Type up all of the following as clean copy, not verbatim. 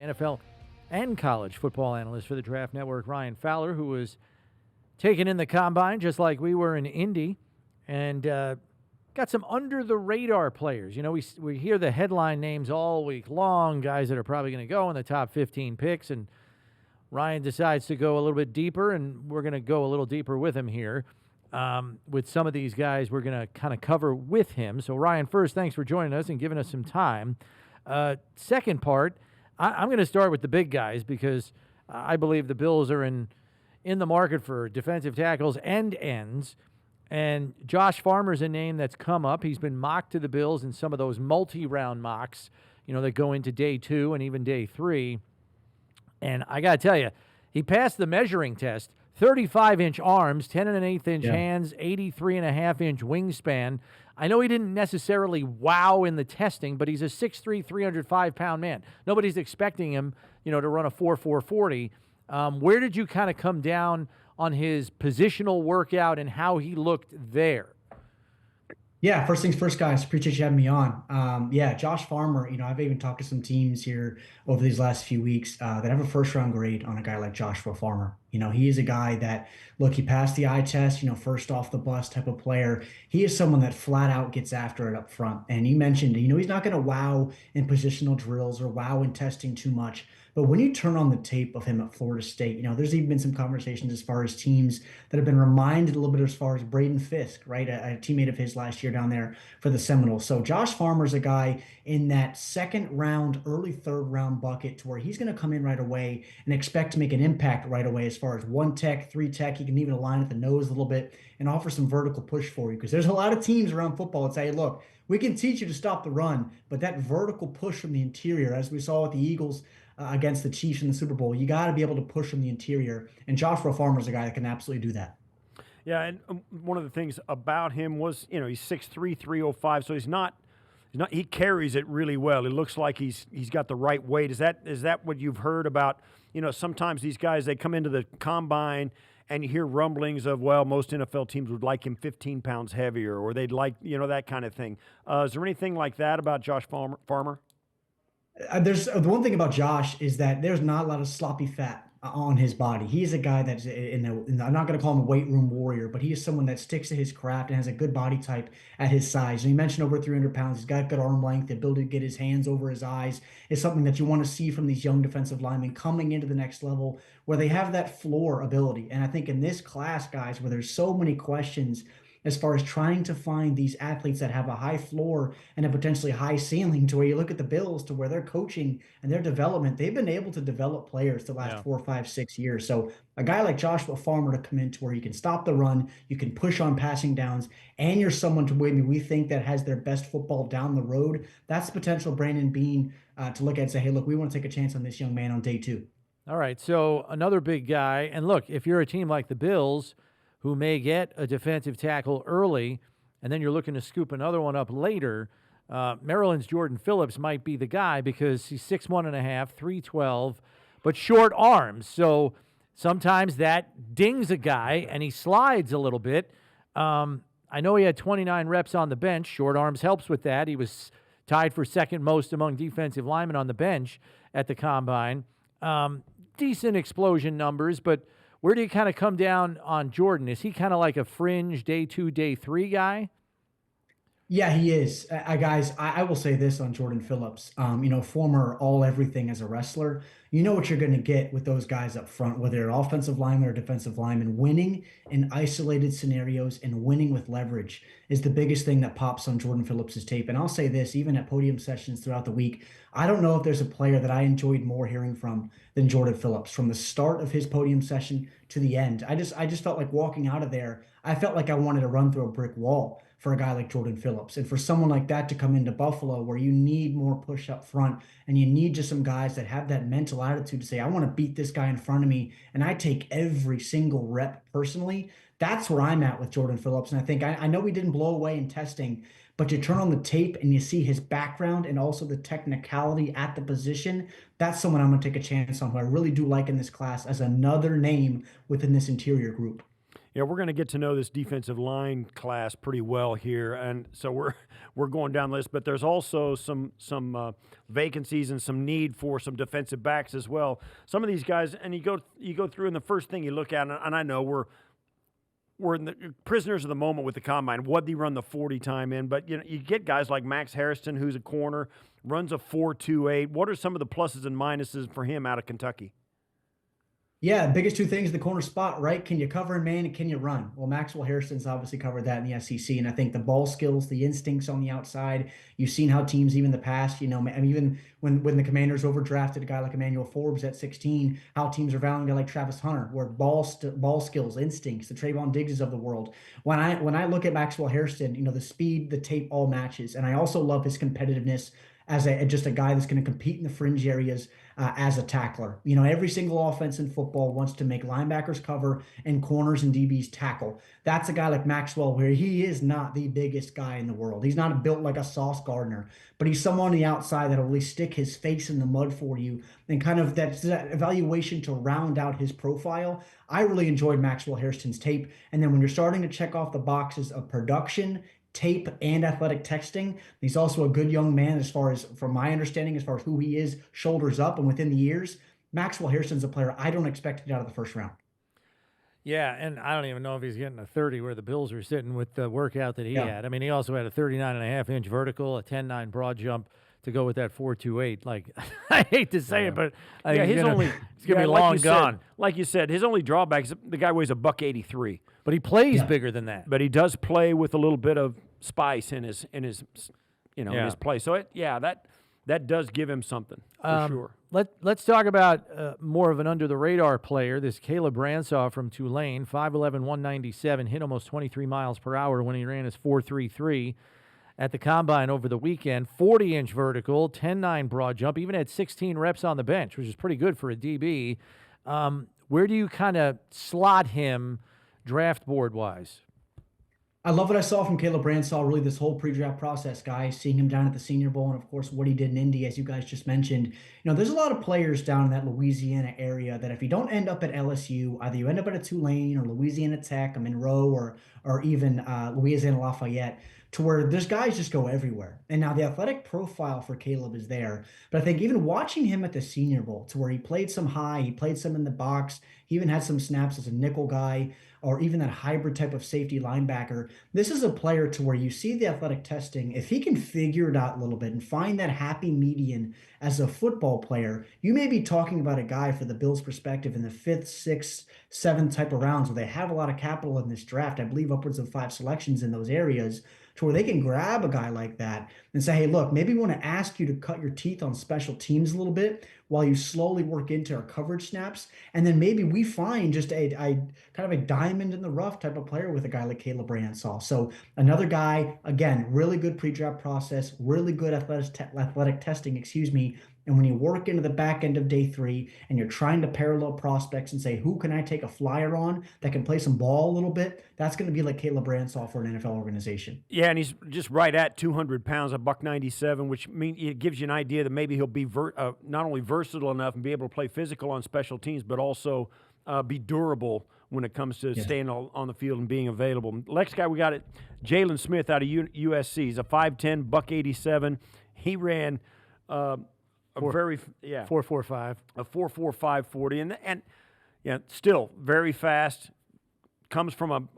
NFL and college football analyst for the Draft Network, Ryan Fowler, who was taken in the combine just like we were in Indy, and got some under-the-radar players. You know, we hear the headline names all week long, guys that are probably going to go in the top 15 picks, and Ryan decides to go a little bit deeper, and we're going to go a little deeper with him here. With some of these guys we're going to kind of cover with him. So, Ryan, first, thanks for joining us and giving us some time. Second part, I'm going to start with the big guys because I believe the Bills are in the market for defensive tackles and ends. And Josh Farmer's a name that's come up. He's been mocked to the Bills in some of those multi-round mocks, you know, that go into day 2 and even day 3. And I got to tell you, he passed the measuring test. 35-inch arms, 10 1/8-inch hands, 83.5-inch wingspan. I know he didn't necessarily wow in the testing, but he's a 6'3", 305-pound man. Nobody's expecting him, you know, to run a 4.4 40. Where did you kind of come down on his positional workout and how he looked there? Yeah, first things first, guys. Appreciate you having me on. Josh Farmer, you know, I've even talked to some teams here over these last few weeks that have a first-round grade on a guy like Joshua Farmer. You know, he is a guy that, look, he passed the eye test, you know, first off the bus type of player. He is someone that flat out gets after it up front. And you mentioned, you know, he's not going to wow in positional drills or wow in testing too much. But when you turn on the tape of him at Florida State, you know, there's even been some conversations as far as teams that have been reminded a little bit as far as Braden Fisk, right? A teammate of his last year down there for the Seminoles. So Josh Farmer's a guy in that second round, early third round bucket to where he's going to come in right away and expect to make an impact right away as far as 1 tech, 3 tech. He can even align at the nose a little bit and offer some vertical push for you because there's a lot of teams around football that say, hey, look, we can teach you to stop the run, but that vertical push from the interior, as we saw with the Eagles against the Chiefs in the Super Bowl, you got to be able to push from the interior. And Joshua Farmer's a guy that can absolutely do that. Yeah, and one of the things about him was, you know, he's 6'3", 305, so he's not. He carries it really well. It looks like he's got the right weight. Is that what you've heard about? You know, sometimes these guys, they come into the combine and you hear rumblings of, well, most NFL teams would like him 15 pounds heavier, or they'd like, you know, that kind of thing. Is there anything like that about Josh Farmer? There's the one thing about Josh is that there's not a lot of sloppy fat on his body. He's a guy that's I'm not going to call him a weight room warrior, but he is someone that sticks to his craft and has a good body type at his size. And you mentioned over 300 pounds. He's got good arm length. The ability to get his hands over his eyes is something that you want to see from these young defensive linemen coming into the next level where they have that floor ability. And I think in this class, guys, where there's so many questions as far as trying to find these athletes that have a high floor and a potentially high ceiling, to where you look at the Bills, to where their coaching and their development, they've been able to develop players the last 4, 5, 6 years. So a guy like Joshua Farmer to come in to where you can stop the run, you can push on passing downs, and you're someone to maybe we think that has their best football down the road, that's potential Brandon Beane to look at and say, hey, look, we want to take a chance on this young man on day 2. All right, so another big guy. And look, if you're a team like the Bills, who may get a defensive tackle early, and then you're looking to scoop another one up later, Maryland's Jordan Phillips might be the guy because he's 6'1.5", 312, but short arms. So sometimes that dings a guy, and he slides a little bit. I know he had 29 reps on the bench. Short arms helps with that. He was tied for second most among defensive linemen on the bench at the Combine. Decent explosion numbers, but where do you kind of come down on Jordan? Is he kind of like a fringe day 2, day 3 guy? Yeah, he is. Guys, I will say this on Jordan Phillips. You know, former all everything as a wrestler. You know what you're going to get with those guys up front, whether they're offensive lineman or defensive lineman. Winning in isolated scenarios and winning with leverage is the biggest thing that pops on Jordan Phillips's tape. And I'll say this, even at podium sessions throughout the week, I don't know if there's a player that I enjoyed more hearing from than Jordan Phillips. From the start of his podium session to the end, I just felt like walking out of there, I felt like I wanted to run through a brick wall for a guy like Jordan Phillips. And for someone like that to come into Buffalo, where you need more push up front and you need just some guys that have that mental attitude to say, I want to beat this guy in front of me and I take every single rep personally, that's where I'm at with Jordan Phillips. And I think I know he didn't blow away in testing, but you turn on the tape and you see his background and also the technicality at the position. That's someone I'm going to take a chance on, who I really do like in this class as another name within this interior group. Yeah, we're going to get to know this defensive line class pretty well here, and so we're going down the list. But there's also some vacancies and some need for some defensive backs as well. Some of these guys, and you go through, and the first thing you look at, and I know we're in the prisoners of the moment with the combine. What did he run the 40 time in? But you get guys like Max Hairston, who's a corner, runs a 4.28. What are some of the pluses and minuses for him out of Kentucky? Yeah, biggest two things, the corner spot, right? Can you cover in man and can you run? Well, Maxwell Hairston's obviously covered that in the SEC, and I think the ball skills, the instincts on the outside, you've seen how teams, even in the past, I mean, even when the Commanders overdrafted a guy like Emmanuel Forbes at 16, how teams are valuing a guy like Travis Hunter, where ball skills, instincts, the Trayvon Diggses of the world. When I look at Maxwell Hairston, the speed, the tape all matches, and I also love his competitiveness as just a guy that's going to compete in the fringe areas as a tackler. Every single offense in football wants to make linebackers cover and corners and DBs tackle. That's a guy like Maxwell, where he is not the biggest guy in the world. He's not built like a Sauce Gardner, but he's someone on the outside that'll really stick his face in the mud for you, and kind of that evaluation to round out his profile. I really enjoyed Maxwell Hairston's tape. And then when you're starting to check off the boxes of production, tape, and athletic testing, he's also a good young man from my understanding, as far as who he is, shoulders up and within the years. Maxwell Hairston's a player I don't expect to get out of the first round. Yeah, and I don't even know if he's getting a 30 where the Bills are sitting with the workout that he had. I mean, he also had a 39.5-inch vertical, a 10.9 broad jump to go with that 4.28. Like, I hate to say it, but he's going to be long gone. Like you said, his only drawback is the guy weighs $183. But he plays bigger than that. But he does play with a little bit of spice in his in his play. So that does give him something for sure. Let's talk about more of an under the radar player. This Caleb Ransaw from Tulane, 5'11", 197, hit almost 23 miles per hour when he ran his 4.33 at the combine over the weekend. 40-inch vertical, 10.9 broad jump, even had 16 reps on the bench, which is pretty good for a DB. Where do you kind of slot him draft board wise? I love what I saw from Caleb Ransaw, really this whole pre-draft process, guys, seeing him down at the Senior Bowl, and of course what he did in Indy, as you guys just mentioned. There's a lot of players down in that Louisiana area that if you don't end up at LSU, either you end up at a Tulane or Louisiana Tech, a Monroe, or even Louisiana Lafayette, to where those guys just go everywhere. And now the athletic profile for Caleb is there. But I think even watching him at the Senior Bowl, to where he played some high, he played some in the box, he even had some snaps as a nickel guy, or even that hybrid type of safety linebacker. This is a player to where you see the athletic testing. If he can figure it out a little bit and find that happy median as a football player, you may be talking about a guy for the Bills' perspective in the 5th, 6th, 7th type of rounds, where they have a lot of capital in this draft. I believe upwards of 5 selections in those areas, to where they can grab a guy like that and say, hey, look, maybe we want to ask you to cut your teeth on special teams a little bit while you slowly work into our coverage snaps. And then maybe we find just a kind of a diamond in the rough type of player with a guy like Caleb Ransaw. So another guy, again, really good pre-draft process, really good athletic testing, And when you work into the back end of day 3 and you're trying to parallel prospects and say, who can I take a flyer on that can play some ball a little bit? That's going to be like Caleb Ransaw for an NFL organization. Yeah, and he's just right at 200 pounds, $197, which means it gives you an idea that maybe he'll be not only versatile enough and be able to play physical on special teams, but also be durable when it comes to staying on the field and being available. Next guy we got it, Jaylen Smith out of USC. He's a 5'10", $187. He ran a 4.45, a 4.45 40, and still very fast. Comes from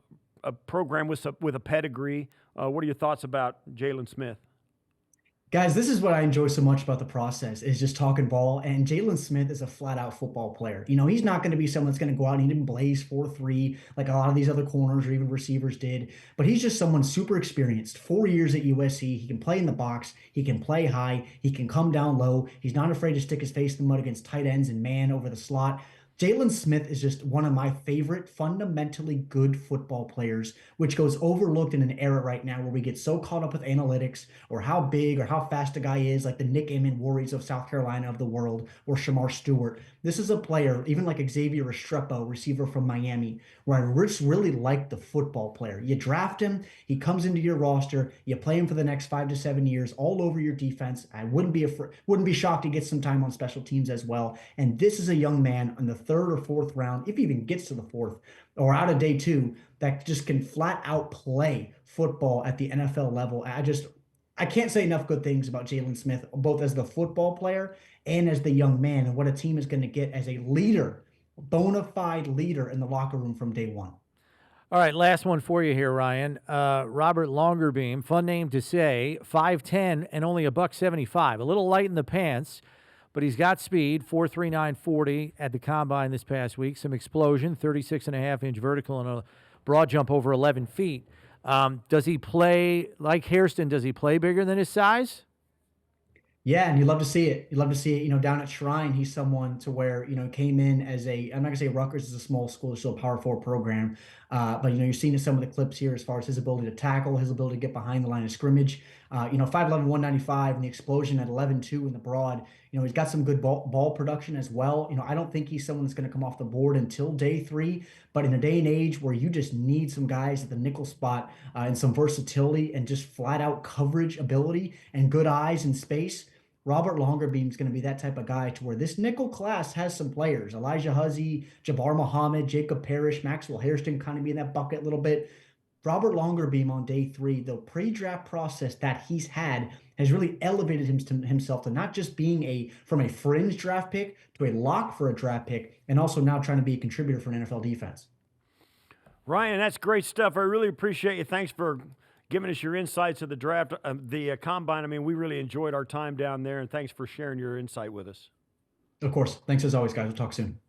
a program with a pedigree. What are your thoughts about Jaylen Smith? Guys, this is what I enjoy so much about the process, is just talking ball. And Jaylen Smith is a flat-out football player. He's not going to be someone that's going to go out and even blaze 4.3 like a lot of these other corners or even receivers did. But he's just someone super experienced. 4 years at USC. He can play in the box. He can play high. He can come down low. He's not afraid to stick his face in the mud against tight ends and man over the slot. Jaylen Smith is just one of my favorite fundamentally good football players, which goes overlooked in an era right now where we get so caught up with analytics or how big or how fast a guy is, like the Nick Warriors of South Carolina of the world, or Shamar Stewart. This is a player, even like Xavier Restrepo, receiver from Miami, where I just really like the football player. You draft him, he comes into your roster, you play him for the next 5 to 7 years, all over your defense. I wouldn't be shocked to get some time on special teams as well. And this is a young man on the third or fourth round, if he even gets to the fourth or out of day 2, that just can flat out play football at the NFL level. I can't say enough good things about Jaylen Smith, both as the football player and as the young man, and what a team is going to get as a leader, bona fide leader in the locker room from day 1. All right, last one for you here, Ryan. Robert Longerbeam, fun name to say, 5'10" and only $175. A little light in the pants, but he's got speed, 4.39 40 at the combine this past week. Some explosion, 36.5-inch vertical and a broad jump over 11 feet. Does he play like Hairston? Does he play bigger than his size? Yeah, and you love to see it. You love to see it. Down at Shrine, he's someone to where, came in as I'm not gonna say Rutgers is a small school, it's still a Power 4 program. But you're seeing some of the clips here as far as his ability to tackle, his ability to get behind the line of scrimmage. 5'11", 195, and the explosion at 11.2 in the broad. He's got some good ball production as well. I don't think he's someone that's going to come off the board until day 3. But in a day and age where you just need some guys at the nickel spot and some versatility and just flat out coverage ability and good eyes in space, Robert Longerbeam is going to be that type of guy to where this nickel class has some players. Elijah Huzzy, Jabbar Muhammad, Jacob Parrish, Maxwell Hairston kind of be in that bucket a little bit. Robert Longerbeam on day 3, the pre-draft process that he's had has really elevated himself to not just being from a fringe draft pick to a lock for a draft pick, and also now trying to be a contributor for an NFL defense. Ryan, that's great stuff. I really appreciate you. Thanks for giving us your insights of the draft, the combine. I mean, we really enjoyed our time down there, and thanks for sharing your insight with us. Of course. Thanks as always, guys. We'll talk soon.